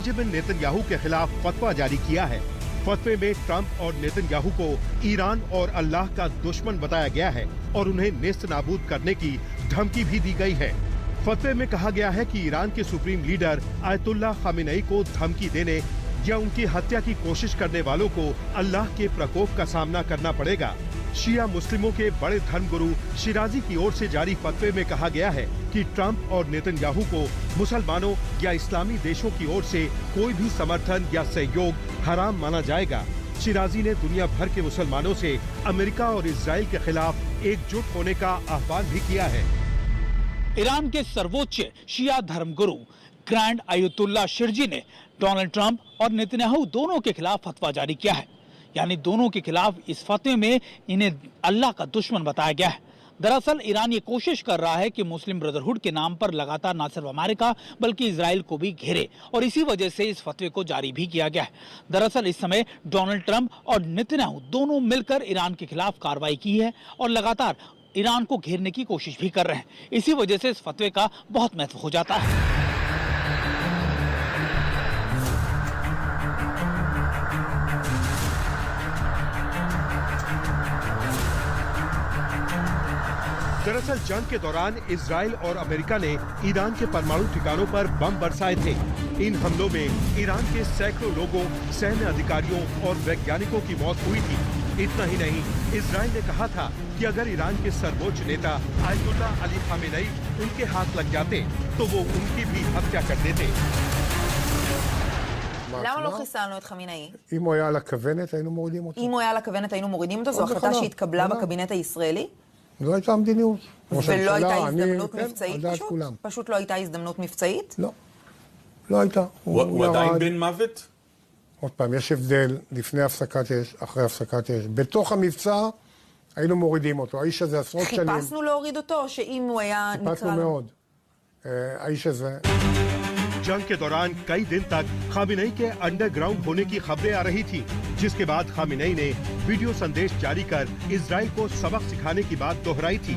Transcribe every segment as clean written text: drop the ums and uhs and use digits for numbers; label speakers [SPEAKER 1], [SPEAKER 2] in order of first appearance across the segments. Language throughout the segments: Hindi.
[SPEAKER 1] बेंजामिन नेतन्याहू के खिलाफ फतवा जारी किया है। फतवे में ट्रंप और नेतन्याहू को ईरान और अल्लाह का दुश्मन बताया गया है और उन्हें नेस्त नाबूद करने की धमकी भी दी गई है। फतवे में कहा गया है कि ईरान के सुप्रीम लीडर आयतुल्लाह खामेनेई को धमकी देने या उनकी हत्या की कोशिश करने वालों को अल्लाह के प्रकोप का सामना करना पड़ेगा। शिया मुस्लिमों के बड़े धर्मगुरु शिराजी की ओर से जारी फतवे में कहा गया है कि ट्रंप और नेतन्याहू को मुसलमानों या इस्लामी देशों की ओर से कोई भी समर्थन या सहयोग हराम माना जाएगा। शिराजी ने दुनिया भर के मुसलमानों से अमेरिका और इजराइल के खिलाफ एकजुट होने का आह्वान भी किया है।
[SPEAKER 2] ईरान के सर्वोच्च शिया धर्मगुरु ग्रैंड आयतुल्लाह शिरजी ने डोनाल्ड ट्रंप और नेतन्याहू दोनों के खिलाफ फतवा जारी किया है। यानी दोनों के खिलाफ इस फतवे में इन्हें अल्लाह का दुश्मन बताया गया है। दरअसल ईरान ये कोशिश कर रहा है कि मुस्लिम ब्रदरहुड के नाम पर लगातार न सिर्फ अमेरिका बल्कि इजराइल को भी घेरे और इसी वजह से इस फतवे को जारी भी किया गया है। दरअसल इस समय डोनाल्ड ट्रंप और नेतन्याहू दोनों मिलकर ईरान के खिलाफ कार्रवाई की है और लगातार ईरान को घेरने की कोशिश भी कर रहे हैं। इसी वजह से इस फतवे का बहुत महत्व हो जाता है।
[SPEAKER 1] दरअसल जंग के दौरान इजराइल और अमेरिका ने ईरान के परमाणु ठिकानों पर बम बरसाए थे। इन हमलों में ईरान के सैकड़ों लोगों, सैन्य अधिकारियों और वैज्ञानिकों की मौत हुई थी। इतना ही नहीं, इजराइल ने कहा था कि अगर ईरान के सर्वोच्च नेता आयतुल्लाह अली खामेनेई उनके हाथ लग जाते तो वो उनकी भी हत्या कर देते।
[SPEAKER 3] למה לא חיסלנו את חמינאי?
[SPEAKER 4] אם הוא היה על הכוונת, היינו מורידים אותו.
[SPEAKER 3] אם הוא היה על הכוונת, היינו מורידים אותו? זו החלטה שהתקבלה בקבינט הישראלי?
[SPEAKER 4] זו הייתה המדיניות.
[SPEAKER 3] ולא הייתה הזדמנות מבצעית פשוט? פשוט לא הייתה הזדמנות מבצעית?
[SPEAKER 4] לא. לא הייתה.
[SPEAKER 5] הוא עדיין בן מוות?
[SPEAKER 4] עוד פעם, יש הבדל לפני הפסקת אש, אחרי הפסקת אש. בתוך המבצע היינו מורידים אותו. האיש הזה עשרות שנים.
[SPEAKER 3] חיפשנו להוריד אותו, או שאם הוא היה נקרא...
[SPEAKER 4] חיפשנו מאוד. האיש הזה...
[SPEAKER 1] जंग के दौरान कई दिन तक खामेनेई के अंडरग्राउंड होने की खबरें आ रही थी, जिसके बाद खामेनेई ने वीडियो संदेश जारी कर इजराइल को सबक सिखाने की बात दोहराई थी।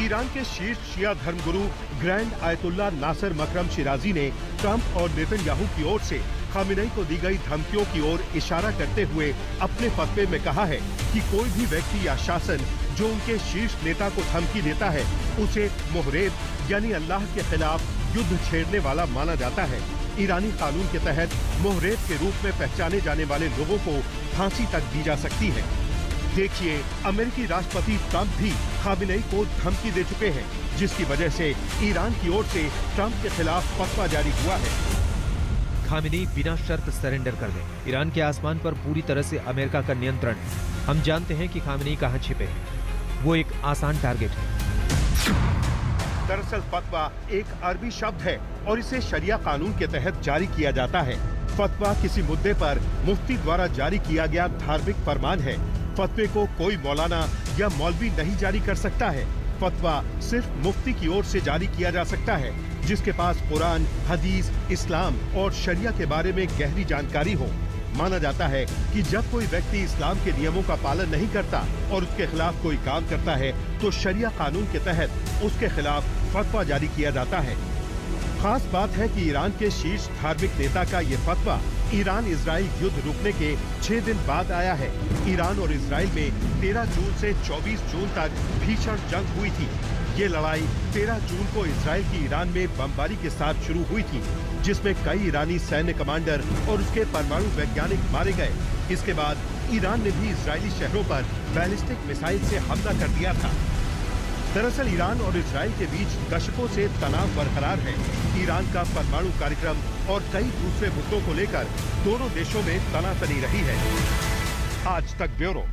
[SPEAKER 1] ईरान के शीर्ष शिया धर्मगुरु ग्रैंड आयतुल्लाह नासिर मकरम शिराजी ने ट्रंप और नेतन्याहू की ओर से खामेनेई को दी गई धमकियों की ओर इशारा करते हुए अपने फतवे में कहा है कि कोई भी व्यक्ति या शासन जो उनके शीर्ष नेता को धमकी देता है उसे मुहरेब यानी अल्लाह के खिलाफ युद्ध छेड़ने वाला माना जाता है। ईरानी कानून के तहत मुहरेब के रूप में पहचाने जाने वाले लोगों को फांसी तक दी जा सकती है। देखिए, अमेरिकी राष्ट्रपति ट्रंप भी खामेनेई को धमकी दे चुके हैं, जिसकी वजह से ईरान की ओर से ट्रंप के खिलाफ फतवा जारी हुआ है।
[SPEAKER 6] खामेनेई बिना शर्त सरेंडर कर दें। ईरान के आसमान पर पूरी तरह से अमेरिका का नियंत्रण है। हम जानते हैं कि खामेनेई कहां छिपे हैं। वो एक आसान टारगेट है।
[SPEAKER 1] दरअसल फतवा एक अरबी शब्द है और इसे शरिया कानून के तहत जारी किया जाता है। फतवा किसी मुद्दे पर मुफ्ती द्वारा जारी किया गया धार्मिक फरमान है। फतवे को कोई मौलाना या मौलवी नहीं जारी कर सकता है। फतवा सिर्फ मुफ्ती की ओर से जारी किया जा सकता है, जिसके पास कुरान, हदीस, इस्लाम और शरिया के बारे में गहरी जानकारी हो। माना जाता है कि जब कोई व्यक्ति इस्लाम के नियमों का पालन नहीं करता और उसके खिलाफ कोई काम करता है तो शरिया कानून के तहत उसके खिलाफ फतवा जारी किया जाता है। खास बात है कि ईरान के शीर्ष धार्मिक नेता का ये फतवा ईरान इजराइल युद्ध रुकने के 6 दिन बाद आया है। ईरान और इजराइल में 13 जून से 24 जून तक भीषण जंग हुई थी। ये लड़ाई 13 जून को इजराइल की ईरान में बमबारी के साथ शुरू हुई थी, जिसमें कई ईरानी सैन्य कमांडर और उसके परमाणु वैज्ञानिक मारे गए। इसके बाद ईरान ने भी इजरायली शहरों पर बैलिस्टिक मिसाइल से हमला कर दिया था। दरअसल ईरान और इजराइल के बीच दशकों से तनाव बरकरार है। ईरान का परमाणु कार्यक्रम और कई दूसरे मुद्दों को लेकर दोनों देशों में तनातनी रही है। आज तक ब्यूरो।